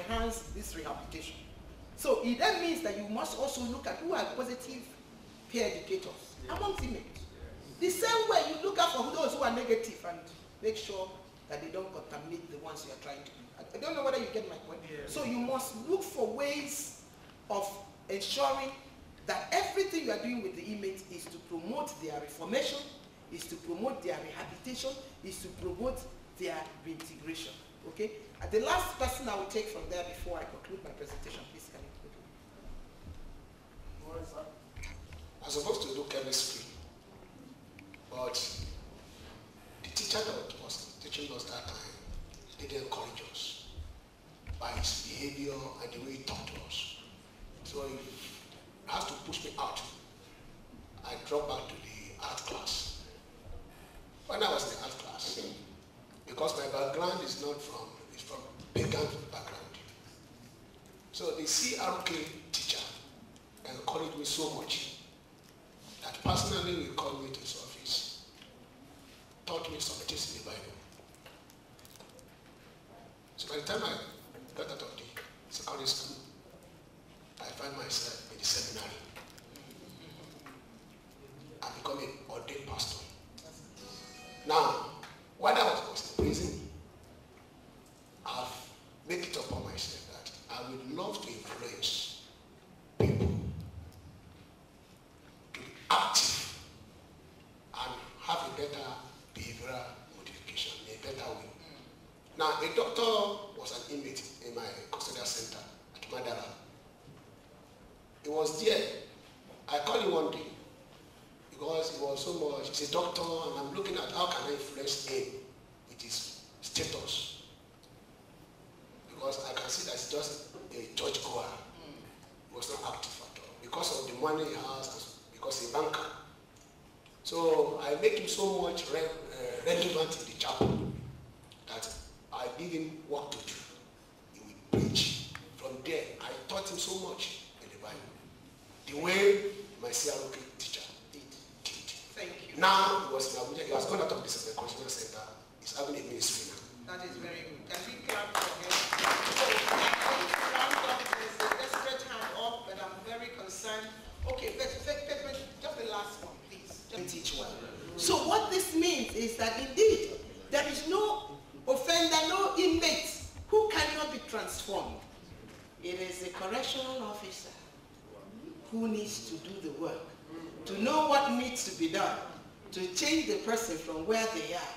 enhance this rehabilitation. So it then means that you must also look at who are positive peer educators amongst inmates. The same way you look out for those who are negative and make sure that they don't contaminate the ones you are trying to do. I don't know whether you get my point. Yeah. So you must look for ways of ensuring that everything you are doing with the inmates is to promote their reformation, is to promote their rehabilitation, is to promote their reintegration. Okay? And the last person I will take from there before I conclude my presentation, please can you What is that? I'm supposed to do chemistry, but the teacher that was teaching us that time didn't encourage us by his behavior and the way he talked to us. So he has to push me out. I dropped back to the art class. When I was in the art class, because my background is not from, it's from pagan background. So the CRK teacher encouraged me so much that personally he called me to his office, taught me some things in the Bible. So by the time I got out of the secondary school, I found myself in the seminary. I become an ordained pastor. Now, when I was in prison, I've made it upon myself that I would love to influence people to be active and have a better behavioral modification, a better way. Now, a doctor was an inmate in my custodial center at Madara. He was there. I called him one day because he was so much, he's a doctor, and I'm looking at how can I influence him with his status. Because I can see that he's just a church goer. He was not active at all. Because of the money he has, because he's a banker. So I make him so much relevant in the chapel that I give him work to do. He will preach. From there, I taught him so much in the Bible. The way my CROK teacher did. Thank you. Now he was in Abuja, he has gone out of the Correctional Center, he's having a ministry now. That is very good. Can we clap for him? There's a desperate hand up, but I'm very concerned. Okay, but just the last one, please. Just teach well. So what this means is that indeed, there is no offender, no inmate who cannot be transformed. It is a correctional officer who needs to do the work, to know what needs to be done, to change the person from where they are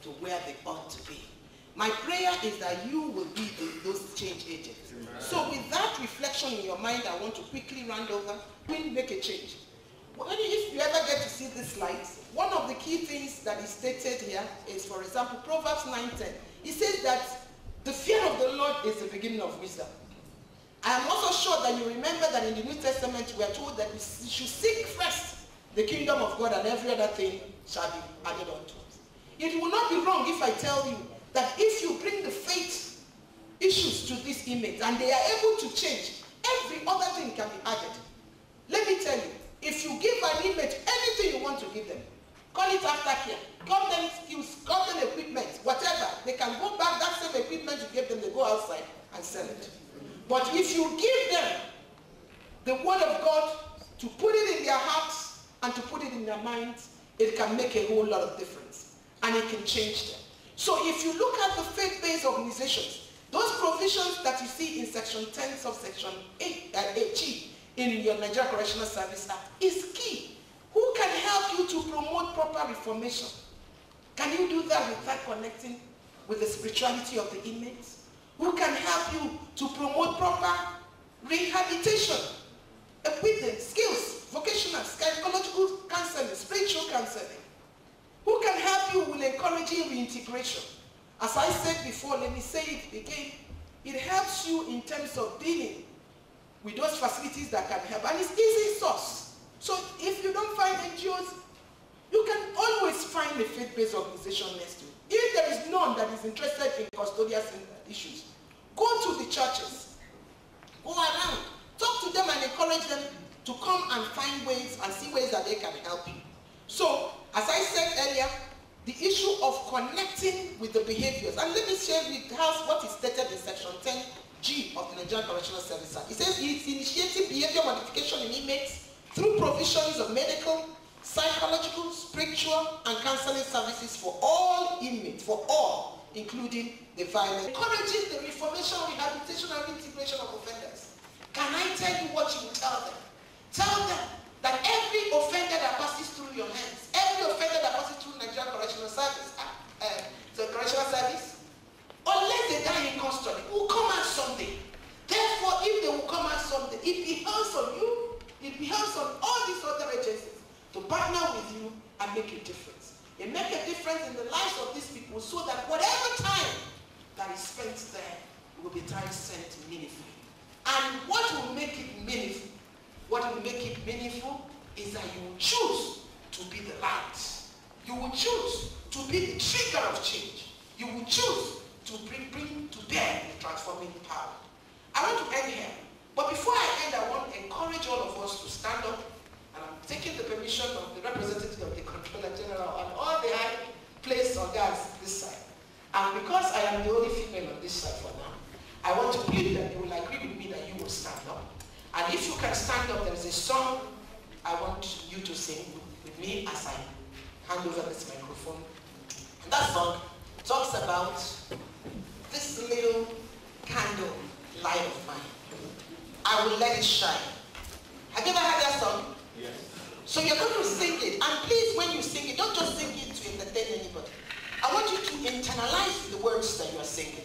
to where they ought to be. My prayer is that you will be those change agents. So with that reflection in your mind, I want to quickly round over and make a change. If you ever get to see this slide, one of the key things that is stated here is, for example, Proverbs 9:10. It says that the fear of the Lord is the beginning of wisdom. I am also sure that you remember that in the New Testament we are told that we should seek first the kingdom of God and every other thing shall be added unto us. It will not be wrong if I tell you that if you bring the faith issues to these inmates and they are able to change, every other thing can be added. Let me tell you, if you give an inmate anything you want to give them, call it aftercare, got them skills, got them equipment, whatever, they can go back that same equipment you gave them, they go outside and sell it. But if you give them the word of God to put it in their hearts and to put it in their minds, it can make a whole lot of difference and it can change them. So if you look at the faith-based organizations, those provisions that you see in section 10 subsection 8G in your Nigerian Correctional Service Act is key. Who can help you to promote proper reformation? Can you do that without connecting with the spirituality of the inmates? Who can help you to promote proper rehabilitation, equipment, skills, vocational, psychological counseling, spiritual counseling? Who can help you with encouraging reintegration? As I said before, let me say it again, it helps you in terms of dealing with those facilities that can help, and it's easy source. So if you don't find NGOs, you can always find a faith-based organization next to you. If there is none that is interested in custodial issues, go to the churches, go around, talk to them and encourage them to come and find ways and see ways that they can help you. So, as I said earlier, the issue of connecting with the behaviors, and let me share with us what is stated in section 10G Nigerian Correctional Service Act. It says it's initiating behavior modification in inmates through provisions of medical, psychological, spiritual, and counseling services for all inmates, for all, including the violent. Encouraging the reformation, rehabilitation, and reintegration of offenders. Can I tell you what you will tell them? Tell them that every offender that passes through your hands, every offender that passes through Nigerian Correctional Service, the Correctional Service, unless they die in custody, will come out someday. Therefore, if they will come out someday, it behoves on you, it behoves on all these other agencies to partner with you and make a difference. And make a difference in the lives of these people so that whatever time that is spent there will be time spent meaningfully. And what will make it meaningful? What will make it meaningful is that you will choose to be the light. You will choose to be the trigger of change. You will choose to bring to bear the transforming power. I want to end here. But before I end, I want to encourage all of us to stand up. And I'm taking the permission of the representative of the Controller General and all the high place organs this side. And because I am the only female on this side for now, I want to plead that you will agree with me that you will stand up. And if you can stand up, there is a song I want you to sing with me as I hand over this microphone. And that song talks about this little candle light of mine. I will let it shine. Have you ever heard that song? Yes. So you're going to sing it. And please, when you sing it, don't just sing it to entertain anybody. I want you to internalize the words that you are singing.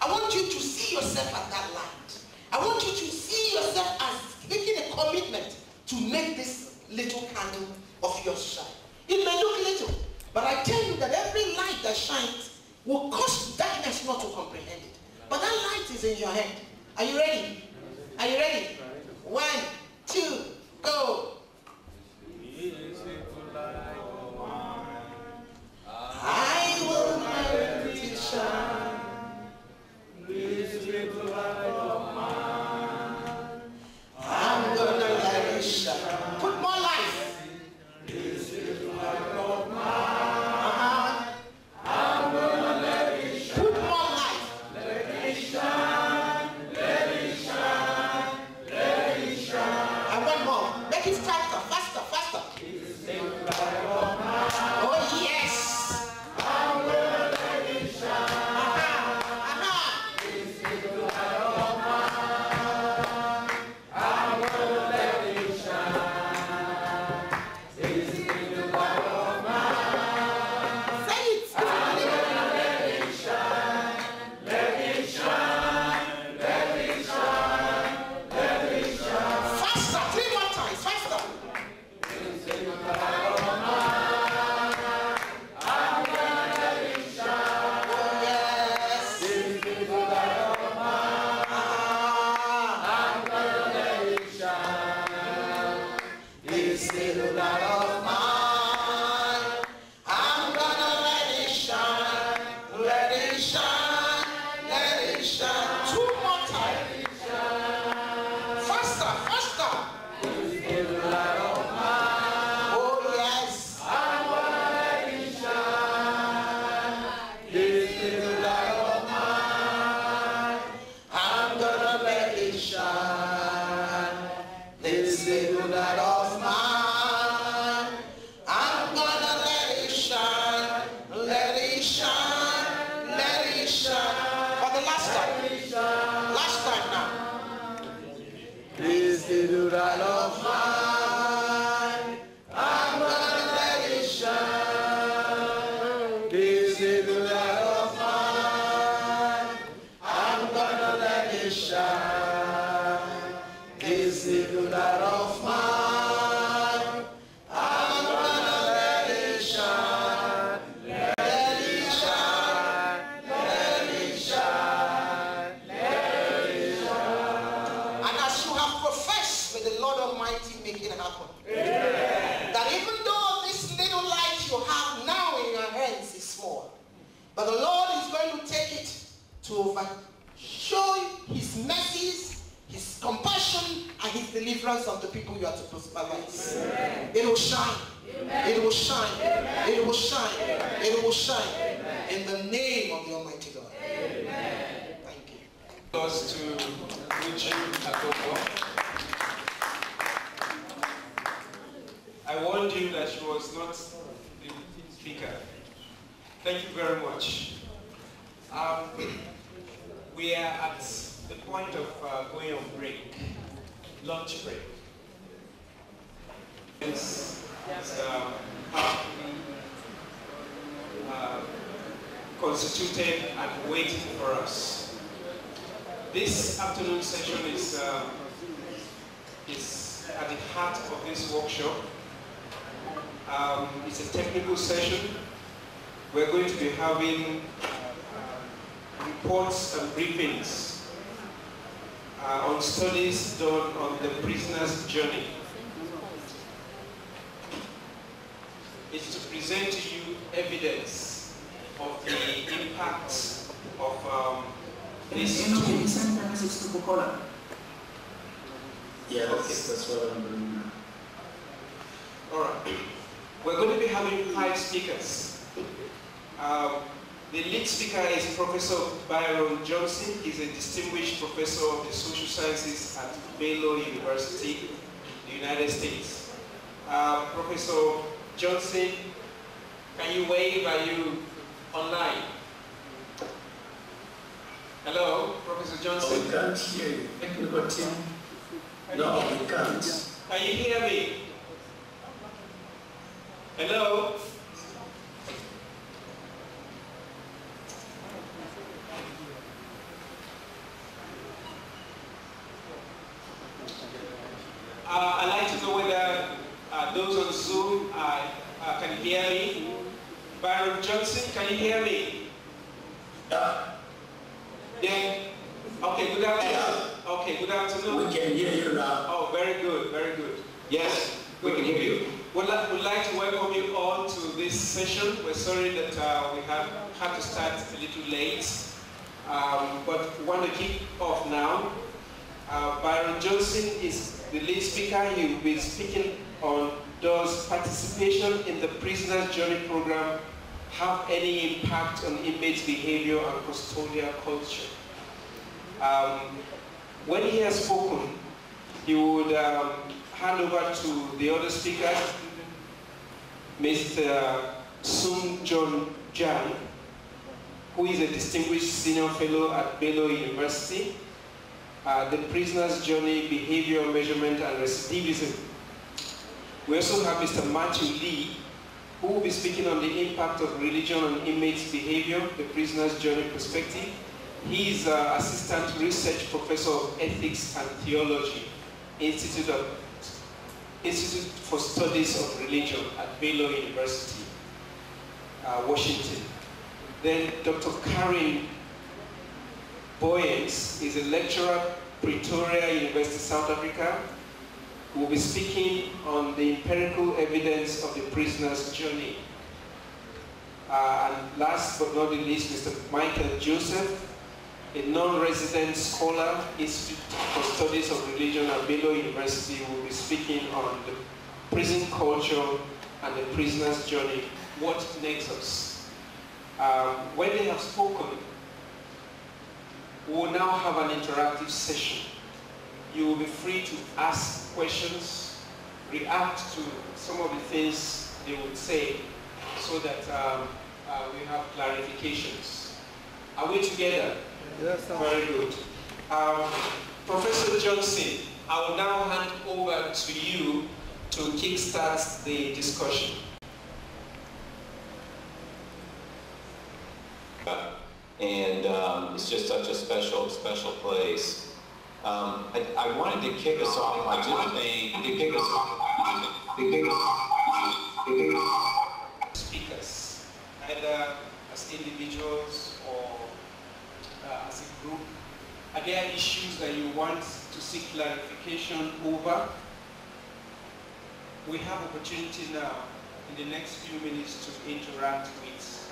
I want you to see yourself as that light. I want you to see yourself as making a commitment to make this little candle of yours shine. It may look little, but I tell you that every light that shines will cause darkness not to comprehend it. But that light is in your hand. Are you ready? Are you ready? 1, 2, go. I will let it shine. This little light of mine, I'm gonna let it shine. Put more life. This little light of mine, I'm gonna let it shine. Put more life. Let it shine, let it shine, let it shine. And one more. Make it faster, faster, faster. This little light of mine. Oh yes. I'm gonna let it shine. But the Lord is going to take it to show His mercies, His compassion, and His deliverance of the people you are to supervise. It will shine. Amen. It will shine. Amen. It will shine. Amen. It will shine. Amen. In the name of the Almighty God. Amen. Thank you. Uchi Akoko. I warned you that she was not the speaker. Thank you very much. We are at the point of going on break, lunch break. It's constituted and waiting for us. This afternoon session is at the heart of this workshop. It's a technical session. We're going to be having reports and briefings on studies done on the prisoner's journey. It's to present to you evidence of the impact of this tool. Yes, okay. That's what I'm doing now. All right. We're going to be having 5 speakers. The lead speaker is Professor Behavioural Johnson. He's a distinguished professor of the social sciences at Baylor University, the United States. Professor Johnson, can you wave? Are you online? Hello, Professor Johnson? Oh, we can't hear you. Technical team. No, we can't. Can you hear me? Hello? I'd like to know whether those on Zoom can hear me. Byron Johnson, can you hear me? Yeah. Yeah. Okay, good afternoon. Okay, good afternoon. We can hear you now. Oh, very good, very good. Yes, we can hear you. We'd like to welcome you all to this session. We're sorry that we have had to start a little late, but we want to kick off now. Byron Johnson is the lead speaker. He will be speaking on does participation in the prisoner's journey program have any impact on inmates' behavior and custodial culture. When he has spoken, he would hand over to the other speaker, Mr. Sung John Jan, who is a distinguished senior fellow at Baylor University, the prisoner's journey, behavioral measurement and recidivism. We also have Mr. Matthew Lee, who will be speaking on the impact of religion on inmates' behavior, the prisoner's journey perspective. He is Assistant Research Professor of Ethics and Theology, Institute for Studies of Religion at Baylor University, Washington. Then Dr. Karen Boyens is a lecturer at Pretoria University, South Africa, who will be speaking on the empirical evidence of the prisoner's journey. And last but not the least, Mr. Michael Joseph, a non-resident scholar, Institute for Studies of Religion at Baylor University, will be speaking on the prison culture and the prisoner's journey, what nexus. When they have spoken, we will now have an interactive session. You will be free to ask questions, react to some of the things they would say, so that we have clarifications. Are we together? Yes, sir. Very good. Professor Johnson, I will now hand over to you to kickstart the discussion. And it's just such a special place. I wanted to kick us off by just saying, Speakers, either as individuals or as a group, are there issues that you want to seek clarification over? We have opportunity now in the next few minutes to interact with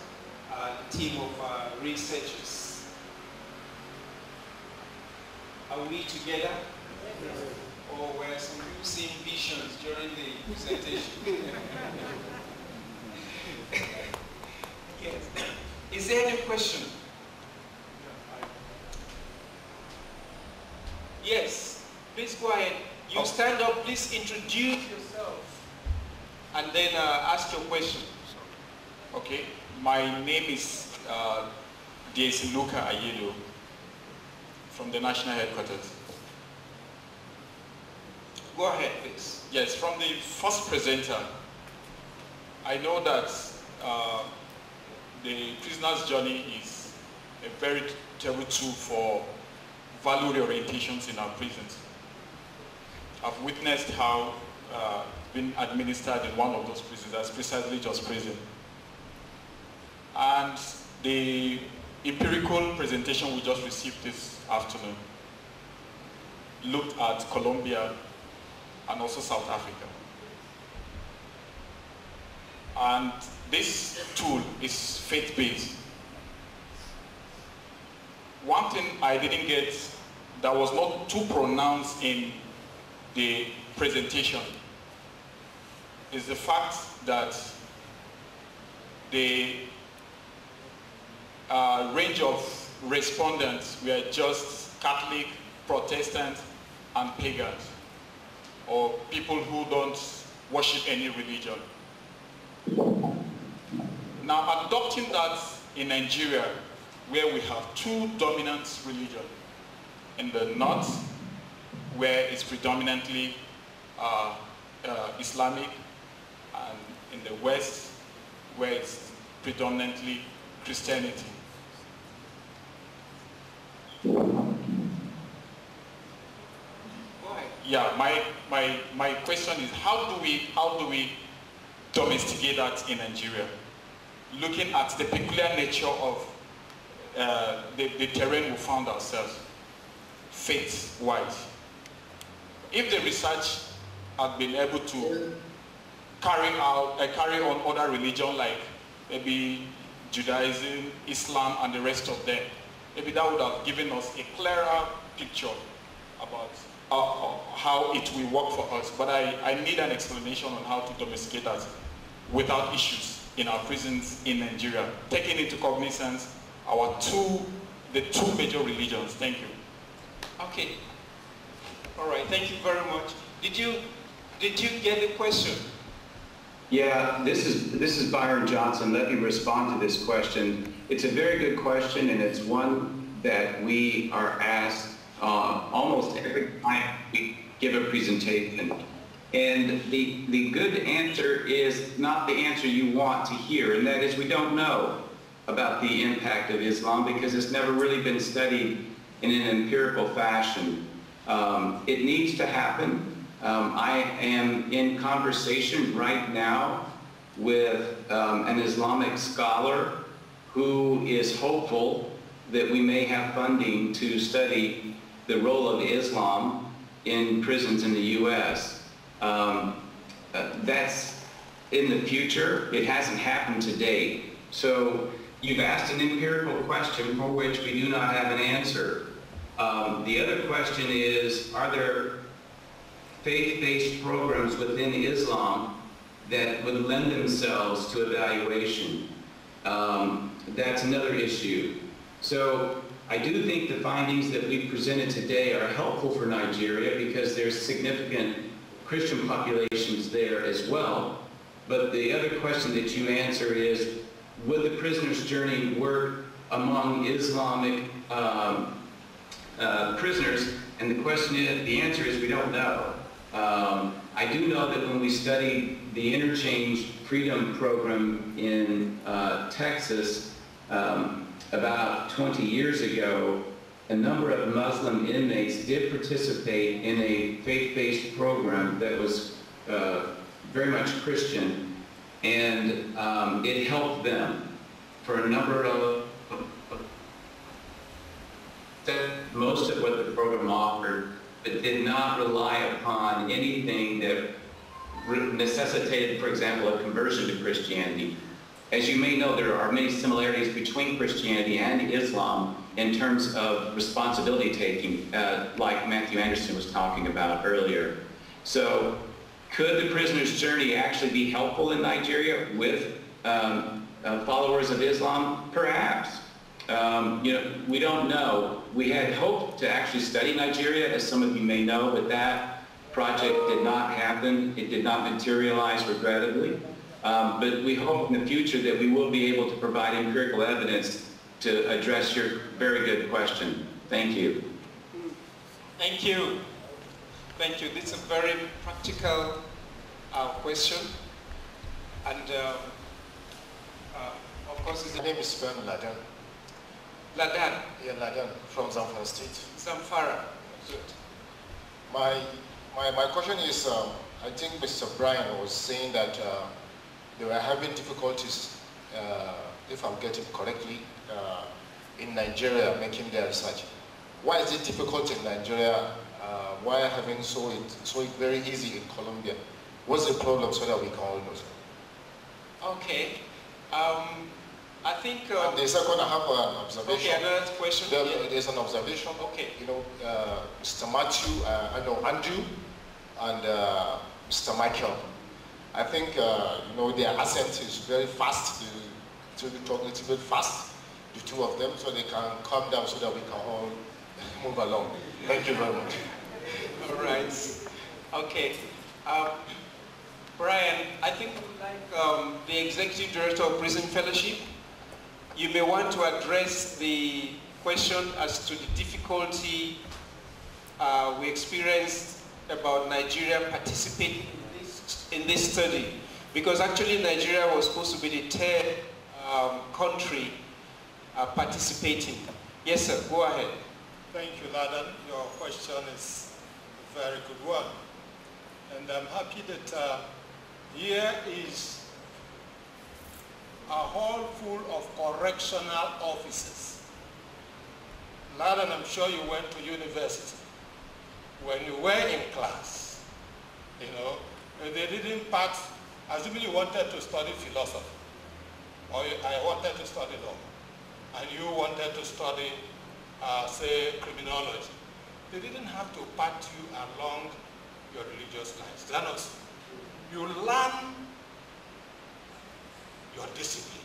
the team of researchers. Are we together? Yes. Or were some people seeing visions during the presentation? Yes. Is there any question? Yes, please go ahead. You stand up, please introduce yourself, and then ask your question. Okay, my name is D.S. Luca Ayelo from the National Headquarters. Go ahead, please. Yes, from the first presenter, I know that the prisoner's journey is a very terrible tool for value reorientations in our prisons. I've witnessed how been administered in one of those prisons, that's precisely just prison. And the empirical presentation we just received this afternoon looked at Colombia and also South Africa. And this tool is faith-based. One thing I didn't get that was not too pronounced in the presentation is the fact that the range of respondents were just Catholic, Protestant, and pagans, or people who don't worship any religion. Now, adopting that in Nigeria, where we have two dominant religions, in the north, where it's predominantly Islamic, and in the west, where it's predominantly Christianity. Yeah, my question is, how do we domesticate that in Nigeria? Looking at the peculiar nature of the terrain we found ourselves, faith-wise. If the research had been able to carry on other religions like maybe Judaism, Islam, and the rest of them, maybe that would have given us a clearer picture about how it will work for us. But I need an explanation on how to domesticate that without issues in our prisons in Nigeria, taking into cognizance the two major religions. Thank you. Okay. All right. Thank you very much. Did you get the question? Yeah, this is Byron Johnson. Let me respond to this question. It's a very good question, and it's one that we are asked almost every time we give a presentation. And the good answer is not the answer you want to hear, and that is we don't know about the impact of Islam because it's never really been studied in an empirical fashion. It needs to happen. I am in conversation right now with an Islamic scholar who is hopeful that we may have funding to study the role of Islam in prisons in the U.S. That's in the future. It hasn't happened to date. So you've asked an empirical question for which we do not have an answer. The other question is, are there faith-based programs within Islam that would lend themselves to evaluation? That's another issue. So I do think the findings that we presented today are helpful for Nigeria because there's significant Christian populations there as well. But the other question that you answer is, would the prisoner's journey work among Islamic prisoners? And the answer is we don't know. I do know that when we studied the Interchange Freedom Program in Texas about 20 years ago, a number of Muslim inmates did participate in a faith-based program that was very much Christian, and it helped them for a number of most of what the program offered, but did not rely upon anything that necessitated, for example, a conversion to Christianity. As you may know, there are many similarities between Christianity and Islam in terms of responsibility taking, like Matthew Anderson was talking about earlier. So could the prisoner's journey actually be helpful in Nigeria with followers of Islam? Perhaps. we don't know. We had hoped to actually study Nigeria, as some of you may know, but that project did not happen. It did not materialize, regrettably. But we hope in the future that we will be able to provide empirical evidence to address your very good question. Thank you. Thank you. Thank you. This is a very practical question. And of course, his name is Ben Laden. Laden? Yeah, Laden, from Zamfara State. Zamfara. Good. My question is, I think Mr. Brian was saying that they were having difficulties, if I'm getting correctly, in Nigeria making their research. Why is it difficult in Nigeria? Why having so it very easy in Colombia? What's the problem so that we can all know? Okay. I think... and the second, I have an observation. Okay, another question. There's an observation. Okay. Mr. Matthew, Andrew, and Mr. Michael. I think, their accent is very fast. To talk a little bit fast, the two of them, so they can calm down so that we can all move along. Thank you very much. All right. Okay. Brian, I think like the Executive Director of Prison Fellowship, you may want to address the question as to the difficulty we experienced about Nigeria participating in this study. Because actually Nigeria was supposed to be the third country participating. Yes, sir, go ahead. Thank you, Ladan. Your question is a very good one. And I'm happy that here is a hall full of correctional officers. Ladan, I'm sure you went to university. When you were in class, they didn't pass, assuming you wanted to study philosophy, or I wanted to study law, and you wanted to study, say, criminology. They didn't have to pat you along your religious lines. You learn your discipline.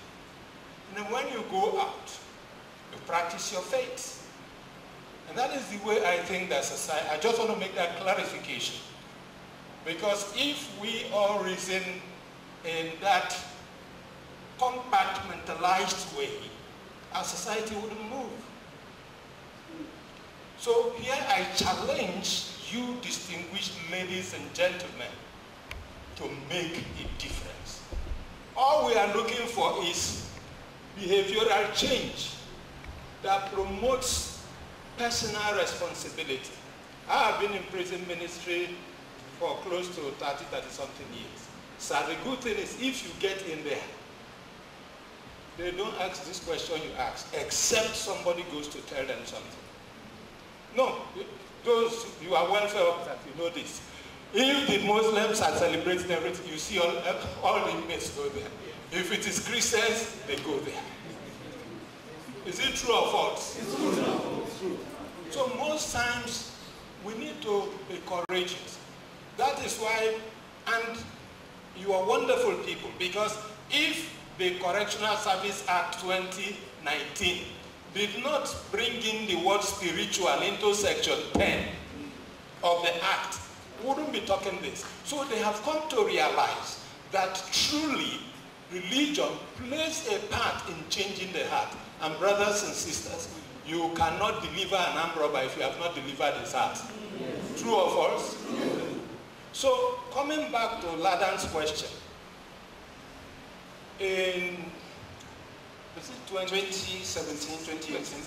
And then when you go out, you practice your faith. And that is the way I think that society, I just want to make that clarification. Because if we all reason in that compartmentalized way, our society wouldn't move. So here I challenge you, distinguished ladies and gentlemen, to make a difference. All we are looking for is behavioral change that promotes personal responsibility. I have been in prison ministry for close to 30-something years. So the good thing is, if you get in there, they don't ask this question you ask, except somebody goes to tell them something. No, those, you are welfare officers, you know this. If the Muslims are celebrating everything, you see all the inmates go there. If it is Christians, they go there. Is it true or false? It's true. So most times, we need to be courageous. That is why, and you are wonderful people, because if the Correctional Service Act 2019 did not bring in the word spiritual into section 10 of the act, we wouldn't be talking this. So they have come to realize that truly religion plays a part in changing the heart. And brothers and sisters, you cannot deliver an armed robber if you have not delivered his heart. Yes. True or false? Yes. So coming back to Ladan's question, in 2017, 2018,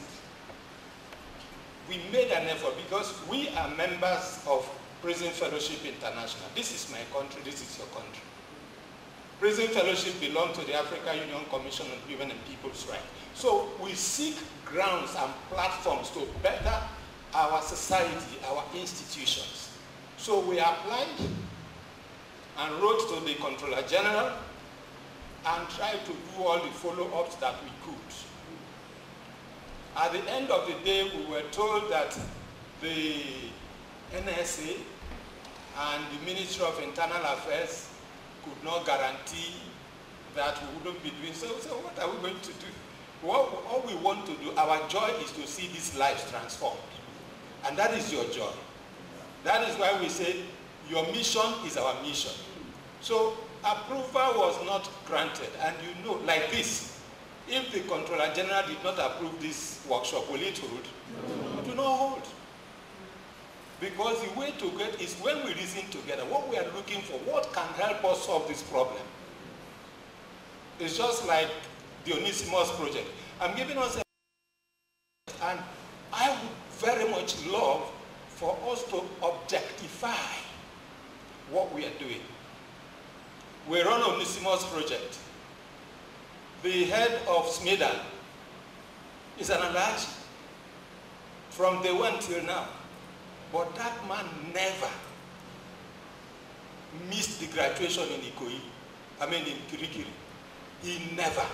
we made an effort because we are members of Prison Fellowship International. This is my country, this is your country. Prison Fellowship belongs to the African Union Commission on Human and People's Rights. So we seek grounds and platforms to better our society, our institutions. So we applied and wrote to the Controller General and tried to do all the follow-ups that we could. At the end of the day, we were told that the NSA and the Ministry of Internal Affairs could not guarantee that we wouldn't be doing so. So what are we going to do? all we want to do, our joy is to see these lives transformed. And that is your joy. That is why we say your mission is our mission. So approval was not granted. And you know, like this, if the Controller General did not approve this workshop, will it hold? No. It will not hold. Because the way to get is when we reason together, what we are looking for, what can help us solve this problem. It's just like the Onesimus project. I'm giving us a, and I would very much love for us to objectify what we are doing. We run Onesimus project. The head of Smedan is an Alhaji from day one till now. But that man never missed the graduation in Ikoyi. I mean in Kirikiri. He never.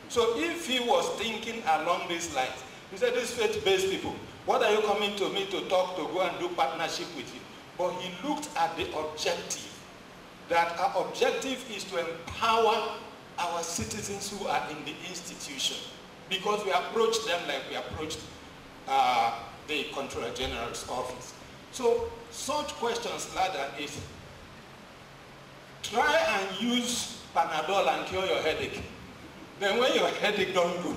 So if he was thinking along these lines, he said, these faith-based people, what are you coming to me to talk, to go and do partnership with you? But he looked at the objective, that our objective is to empower our citizens who are in the institution, because we approach them like we approached the Controller General's office. So such questions, Lada, is try and use Panadol and cure your headache. Then when your headache don't go,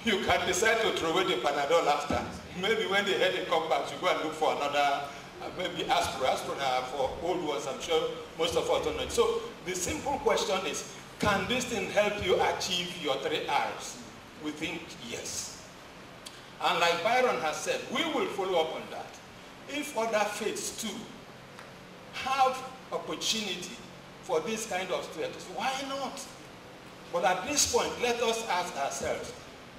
you can decide to throw away the Panadol after. Maybe when the headache comes back, you go and look for another, maybe aspirin. Aspirin for old ones, I'm sure most of us don't know it. So the simple question is, can this thing help you achieve your 3 R's? We think yes. And like Byron has said, we will follow up on that. If other faiths too have opportunity for this kind of status, why not? But at this point, let us ask ourselves,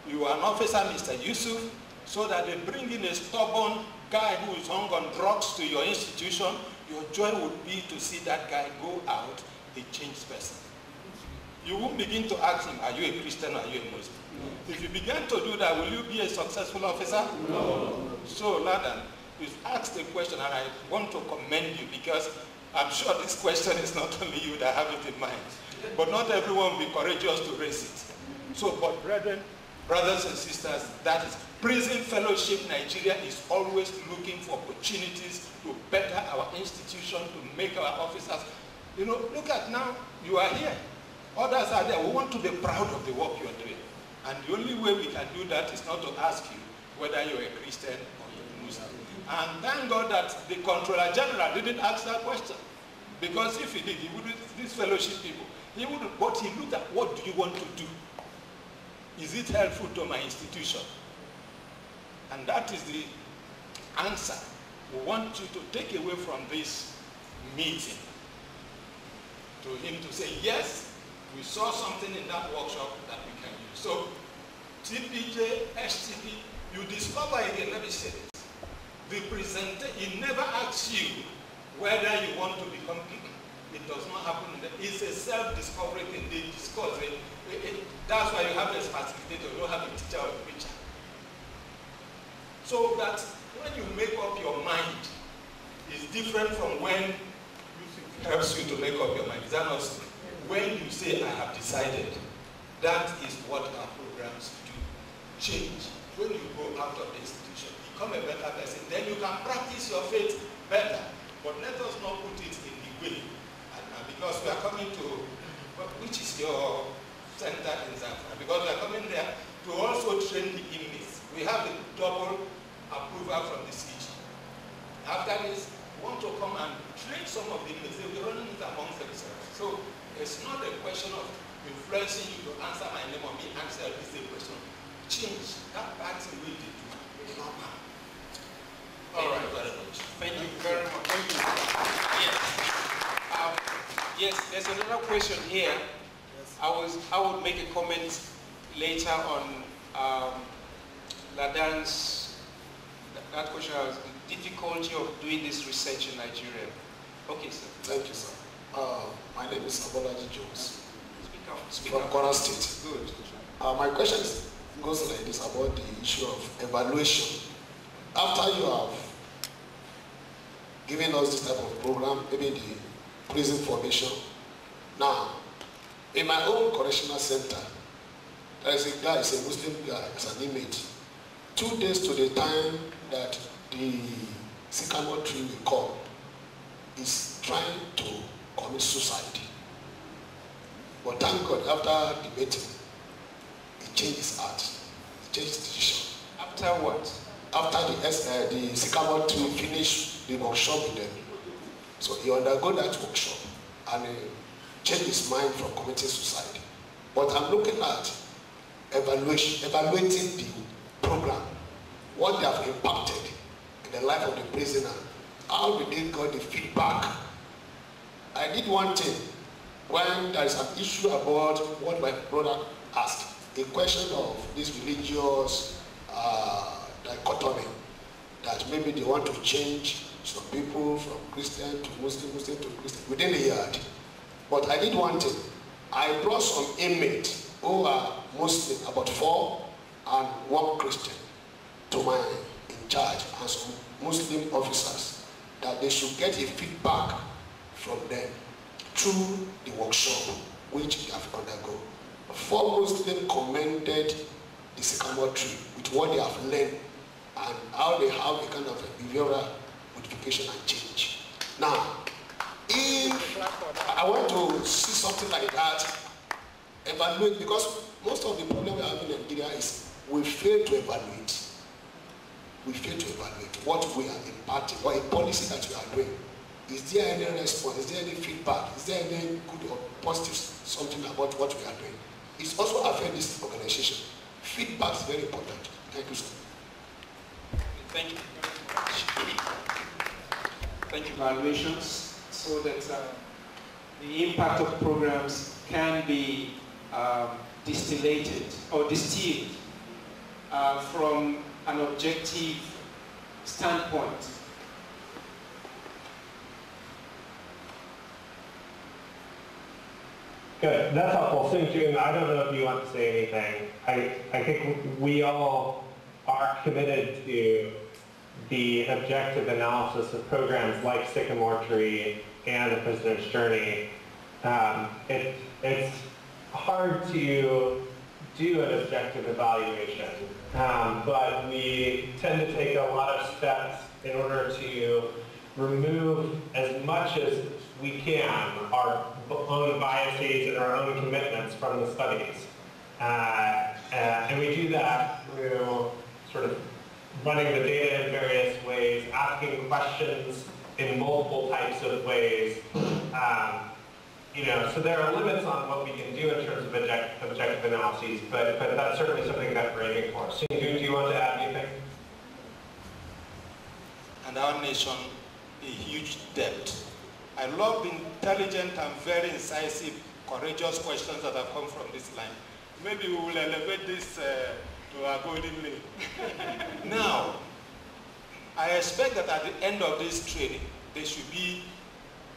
you are an officer, Mr. Yusuf, so that they bring in a stubborn guy who is hung on drugs to your institution, your joy would be to see that guy go out a changed person. You won't begin to ask him, are you a Christian or are you a Muslim? No. If you begin to do that, will you be a successful officer? No. So, Ladan, you've asked a question, and I want to commend you, because I'm sure this question is not only you that have it in mind, but not everyone will be courageous to raise it. So, but brethren, brothers and sisters, that is, Prison Fellowship Nigeria is always looking for opportunities to better our institution, to make our officers. You know, look at now, you are here. Others are there. We want to be proud of the work you're doing. And the only way we can do that is not to ask you whether you're a Christian or you're a Muslim. And thank God that the Controller General didn't ask that question. Because if he did, he wouldn't, these fellowship people, he wouldn't, but he looked at what do you want to do? Is it helpful to my institution? And that is the answer we want you to take away from this meeting. To him to say, yes, we saw something in that workshop that we can use. So, TPJ, STP, you discover again, let me say this. The presenter, he never asks you whether you want to become, it does not happen. It's a self-discovery thing. They discuss it. That's why you have a facilitator, you don't have a teacher or a preacher. So that when you make up your mind, it's different from when it helps you to make up your mind. Is that not so? When you say, I have decided, that is what our programs do. Change. When you go out of the institution, become a better person, then you can practice your faith better. But let us not put it in the way. And because we are coming to, which is your center in Zamfara, because we are coming there to also train the inmates. We have a double approval from the CG. After this, we want to come and train some of the inmates. They will be running it amongst themselves. So it's not a question of influencing you to answer my name or me answer. It's a question of change. That part we did. It's not bad. All right, very much. Thank you very much. Thank you. Yes. Yes, there's another question here. Yes. I would make a comment later on Ladan's, that question was the difficulty of doing this research in Nigeria. Okay, sir. Thank you, sir. My name is Abolaji Jones. Speak from up. Kwara State. Good. My question goes like this about the issue of evaluation. After you have given us this type of program, maybe the prison formation, now, in my own correctional center, There's a guy, he's a Muslim guy, he's an inmate. 2 days to the time that the sycamore tree will come, is trying to commit suicide. But thank God, after the meeting, he changed his heart, he changed his decision. After what? After the sycamore tree finished the workshop with them. So he undergo that workshop and changed his mind from committing suicide. But I'm looking at evaluating the program, what they have impacted in the life of the prisoner, how did they get the feedback. I did one thing when there is an issue about what my brother asked, a question of this religious dichotomy, that maybe they want to change some people from Christian to Muslim, Muslim to Christian within the yard. But I did one thing. I brought some inmates who are Muslim, about 4 and 1 Christian, to my in charge, and some Muslim officers, that they should get a feedback from them through the workshop which they have undergone. 4 Muslims commended the sycamore tree with what they have learned and how they have a kind of a behavioral modification and change. Now, if I want to see something like that, evaluate, because most of the problem we have in Nigeria is we fail to evaluate. We fail to evaluate what we are imparting, what a policy that we are doing. Is there any response? Is there any feedback? Is there any good or positive something about what we are doing? It's also affecting this organization. Feedback is very important. Thank you, sir. Thank you. Thank you. Evaluations, so that the impact of programs can be distillated or distilled from an objective standpoint. Good, that's helpful. Soon, June, I don't know if you want to say anything. I think we all are committed to the objective analysis of programs like Sycamore Tree and The Prisoner's Journey. It's hard to do an objective evaluation, but we tend to take a lot of steps in order to remove as much as we can our own biases and our own commitments from the studies. And we do that through sort of running the data in various ways, asking questions in multiple types of ways. So there are limits on what we can do in terms of objective analyses, but that's certainly something that we're aiming for. So, do you want to add anything? And our nation, a huge debt. I love the intelligent and very incisive, courageous questions that have come from this line. Maybe we will elevate this to our golden mean. Now, I expect that at the end of this training, there should be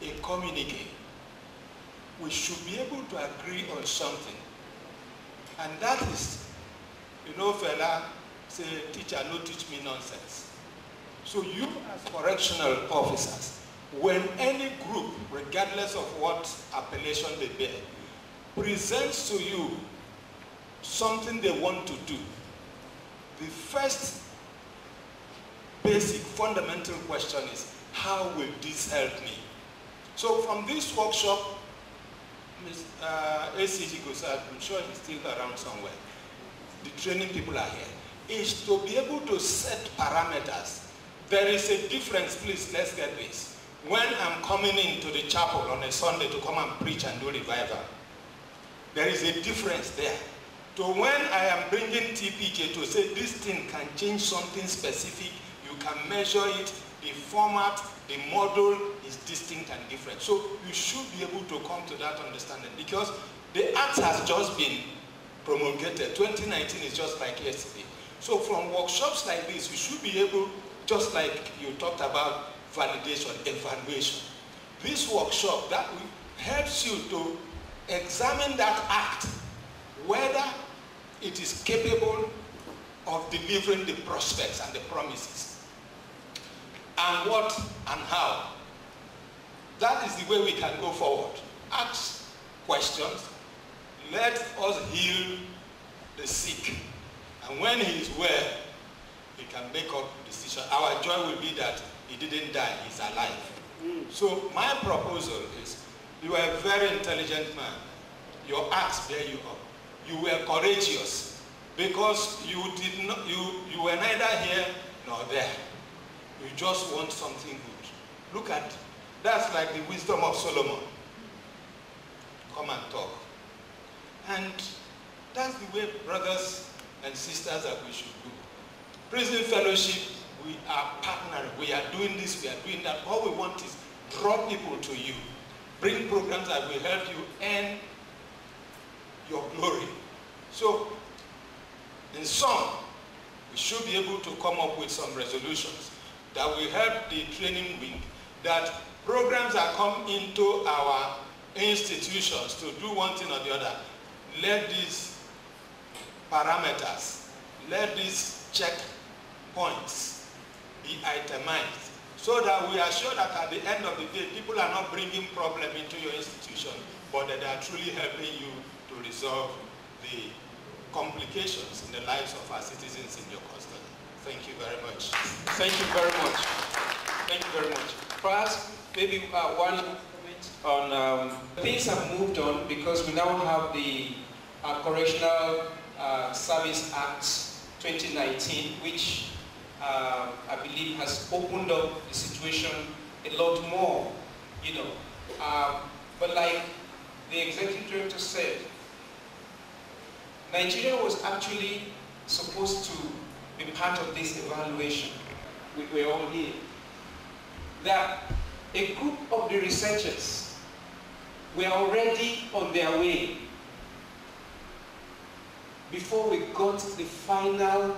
a communique. We should be able to agree on something. And that is, fella say, teacher, no teach me nonsense. So you as correctional officers, when any group, regardless of what appellation they bear, presents to you something they want to do, the first basic fundamental question is, how will this help me? So from this workshop, ACG Gosad, I'm sure he's still around somewhere, the training people are here, is to be able to set parameters. There is a difference, please, let's get this. When I'm coming into the chapel on a Sunday to come and preach and do revival, there is a difference there. To when I am bringing TPJ to say this thing can change something specific, you can measure it, the format, the model is distinct and different. So you should be able to come to that understanding, because the act has just been promulgated. 2019 is just like yesterday. So from workshops like this, you should be able, just like you talked about validation, evaluation. This workshop that helps you to examine that act, whether it is capable of delivering the prospects and the promises, and what and how. That is the way we can go forward. Ask questions, let us heal the sick. And when he is well, he can make up decision. Our joy will be that he didn't die, he's alive. So my proposal is, you are a very intelligent man. Your acts bear you up. You were courageous because you did not, you were neither here nor there. You just want something good. Look at, that's like the wisdom of Solomon. Come and talk. And that's the way, brothers and sisters, that we should do. Prison fellowship, we are partnering. We are doing this, we are doing that. All we want is draw people to you. Bring programs that will help you earn your glory. So, in sum, we should be able to come up with some resolutions that will help the training wing, that programs that come into our institutions to do one thing or the other, let these parameters, let these checkpoints be itemized, so that we are sure that at the end of the day, people are not bringing problem into your institution, but that they are truly helping you to resolve the complications in the lives of our citizens in your custody. Thank you very much. Thank you very much. Thank you very much. Perhaps maybe one comment on things have moved on because we now have the Correctional Service Act 2019, which I believe has opened up the situation a lot more, you know. But like the executive director said, Nigeria was actually supposed to be part of this evaluation. We're all here. That a group of the researchers were already on their way before we got the final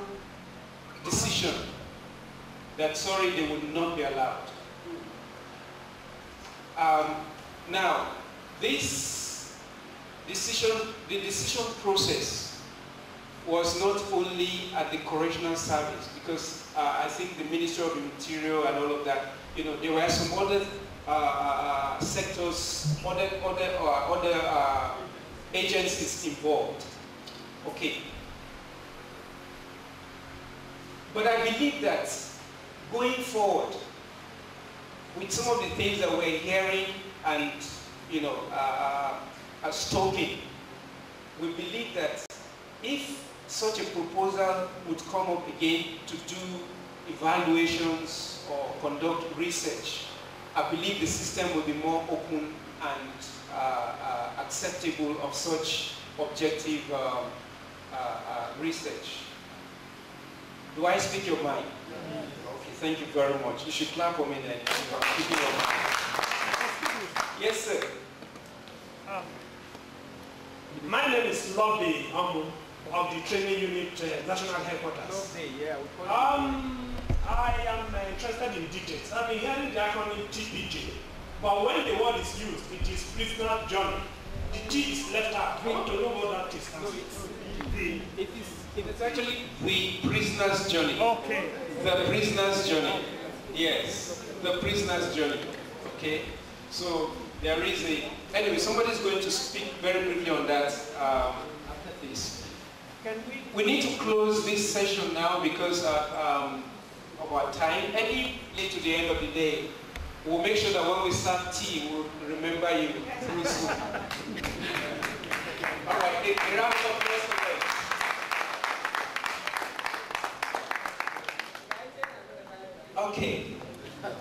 decision that, sorry, they would not be allowed. Now, this decision, the decision process was not only at the correctional service, because I think the Ministry of the Interior and all of that, you know, there were some other sectors, other agencies involved. Okay. But I believe that going forward, with some of the things that we're hearing and, you know, talking, we believe that if such a proposal would come up again to do evaluations or conduct research, I believe the system will be more open and acceptable of such objective research. Do I speak your mind? Okay, thank you very much. You should clap for me then. Speaking your mind. Yes, sir. My name is Lovely of the training unit national headquarters. I am interested in details. I've been hearing the acronym TPJ, but when the word is used, it is prisoner journey. The T is left out. I want to know what that is. It is actually the prisoner's journey. Okay. The prisoner's journey. Yes, the prisoner's journey. Okay. So there is a. Anyway, somebody is going to speak very briefly on that after this. We need to close this session now because of our time. Any late to the end of the day, we'll make sure that when we serve tea, we'll remember you through soon. All right, a round of applause for them. Okay,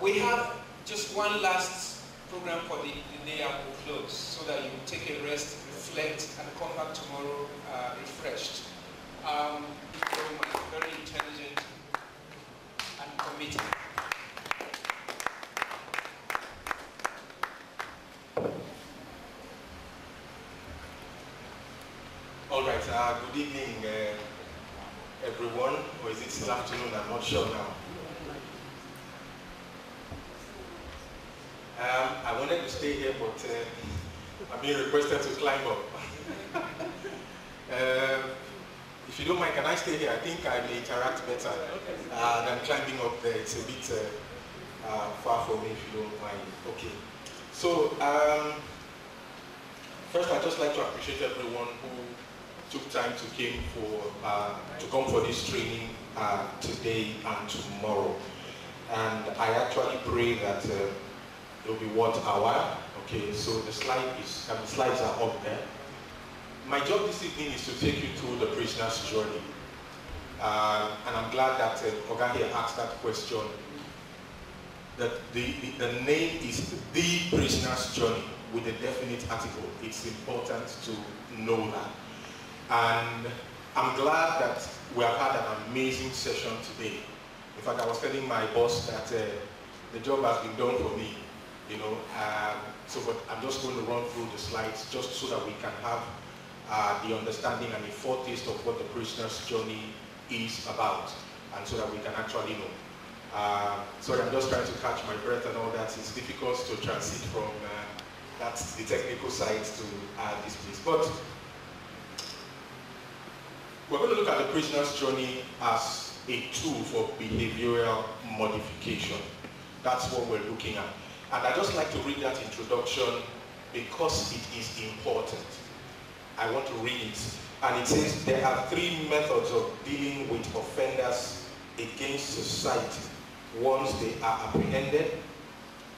we have just one last program for the day and we'll close so that you take a rest, reflect, and come back tomorrow refreshed. Very intelligent and committed. All right, good evening, everyone, or is it still afternoon? I'm not sure now. I wanted to stay here, but I'm being requested to climb up. If you don't mind, can I stay here? I think I may interact better than climbing up there. It's a bit far for me, if you don't mind. Okay. So, first I'd just like to appreciate everyone who took time to come for this training today and tomorrow. And I actually pray that it will be worth our while. Okay, so the slides are up there. My job this evening is to take you through the prisoner's journey. And I'm glad that Oga here asked that question. That the name is The Prisoner's Journey with a definite article. It's important to know that. And I'm glad that we have had an amazing session today. In fact, I was telling my boss that the job has been done for me, you know. But I'm just going to run through the slides just so that we can have the understanding and a foretaste of what the prisoner's journey is about, and so that we can actually know. Sorry, I'm just trying to catch my breath and all that. It's difficult to transit from that's the technical side to this place. But we're going to look at the prisoner's journey as a tool for behavioral modification. That's what we're looking at. And I just like to read that introduction because it is important. I want to read it. And it says, there are 3 methods of dealing with offenders against society once they are apprehended,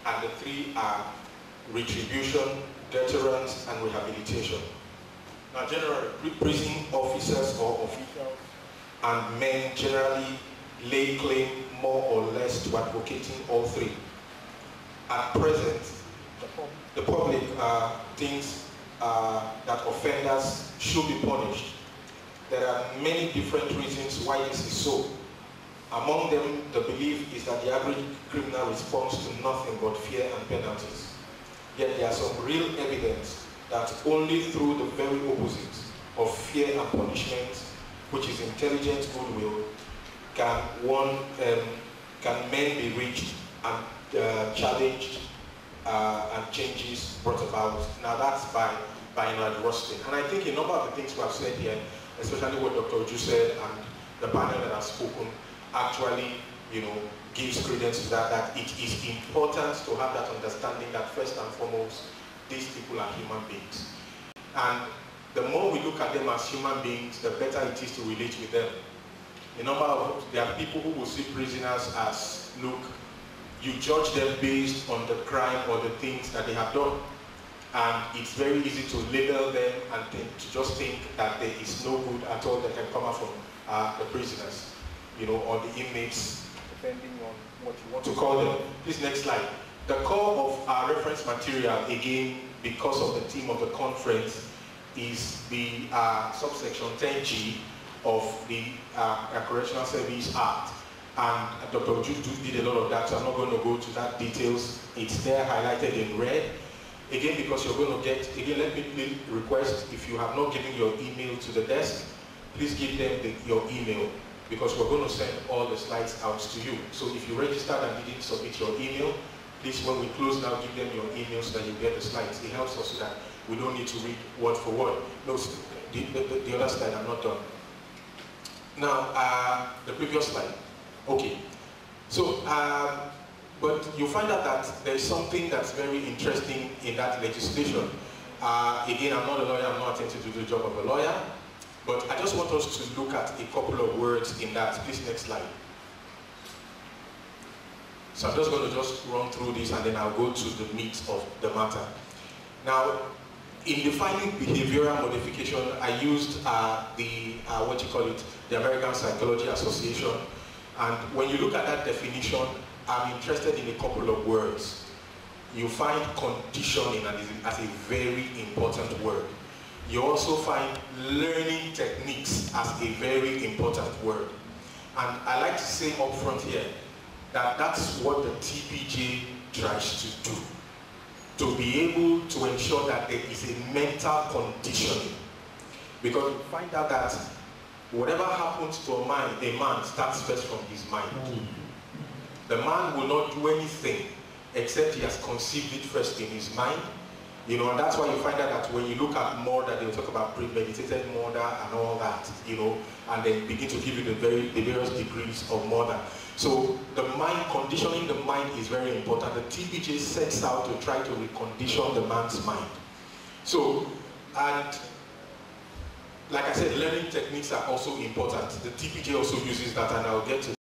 and the 3 are retribution, deterrence, and rehabilitation. Now, generally, prison officers or officials and men generally lay claim more or less to advocating all 3. At present, the public thinks that offenders should be punished. There are many different reasons why this is so. Among them, the belief is that the average criminal responds to nothing but fear and penalties. Yet there are some real evidence that only through the very opposite of fear and punishment, which is intelligent goodwill, can men be reached and challenged and changes brought about. Now that's by Inward Rustin. And I think a number of the things we have said here, especially what Dr. Oju said and the panel that has spoken, actually, you know, gives credence to that it is important to have that understanding that first and foremost, these people are human beings. And the more we look at them as human beings, the better it is to relate with them. There are people who will see prisoners as, look, you judge them based on the crime or the things that they have done. And it's very easy to label them and to just think that there is no good at all that can come out from the prisoners, you know, or the inmates, depending on what you want to call them. This next slide. The core of our reference material, again, because of the theme of the conference, is the subsection 10G of the Correctional Service Act. And Dr. Oju did a lot of that, so I'm not going to go to that details. It's there highlighted in red. Again, because you're going to get, again, let me request, if you have not given your email to the desk, please give them your email, because we're going to send all the slides out to you. So if you registered and didn't submit your email, please, when we close now, give them your email so that you get the slides. It helps us so that we don't need to read word for word. No, the other slide, I'm not done. Now, the previous slide. Okay. So, but you find out that there is something that's very interesting in that legislation. Again, I'm not a lawyer, I'm not attempting to do the job of a lawyer, but I just want us to look at a couple of words in that. Please, next slide. So I'm just going to just run through this and then I'll go to the meat of the matter. Now, in defining behavioral modification, I used the American Psychology Association. And when you look at that definition, I'm interested in a couple of words. You find conditioning as a very important word. You also find learning techniques as a very important word. And I like to say up front here that that's what the TPJ tries to do. To be able to ensure that there is a mental conditioning. Because you find out that whatever happens to a man starts first from his mind. The man will not do anything except he has conceived it first in his mind. You know, and that's why you find out that when you look at murder, they'll talk about premeditated murder and all that, you know, and then begin to give you the various degrees of murder. So the mind, conditioning the mind is very important. The TPJ sets out to try to recondition the man's mind. So, and like I said, learning techniques are also important. The TPJ also uses that, and I'll get to